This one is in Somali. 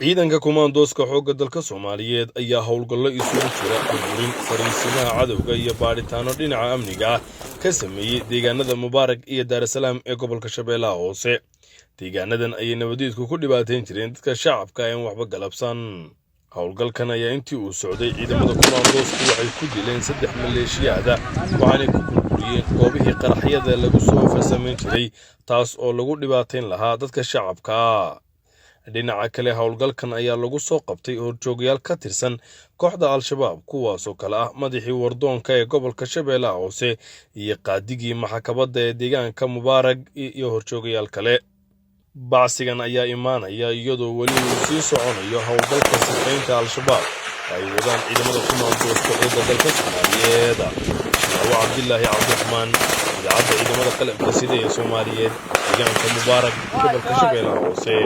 ciidanka kumaandooska xoogga dalka Soomaaliyeed ayaa howlgallo isugu jira burburin fariisimaha cadowga iyo baadhitaano dhinaca amniga ah ka sameeyay deegaanada Mubarak iyo Dar es Salaam ee gobolka Shabeellaha Hoose. deegaanadan ayay nabadiidku ku dhibaateyn jireen dadka shacabka aan waxba galabsan. howlgalkan ayaa intii uu socday ciidamada kumaandoosku waxay ku dileen 3 maleeshiyaada waxaana ku burburiyeen goobihii qaraxyada lagu soo farsamayn jiray taas oo lagu dhibaateyn lahaa dadka shacabka. dhinaca kale howlgalkan ayaa lagu soo qabtay horjoogayaal ka tirsan kooxda Al-Shabaab kuwaasoo kala ah madaxii wardoonka ee gobolka Shabeellaha Hoose iyo qaadigii maxkamadda ee deegaanka Mubarak iyo horjoogayaal kale. bacsigan ayaa imaanaya iyadoo weli uu sii soconayo howlgalka sifaynta Al-Shabaab ay wadaan ciidamada kumaandooska xoogga dalka Soomaaliyeed. Cabdillaahi Cabdiraxmaan idaacadda ciidamada qalabka sida ee Soomaaliyeed deegaanka Mubarak gobolka Shabeellaha Hoose.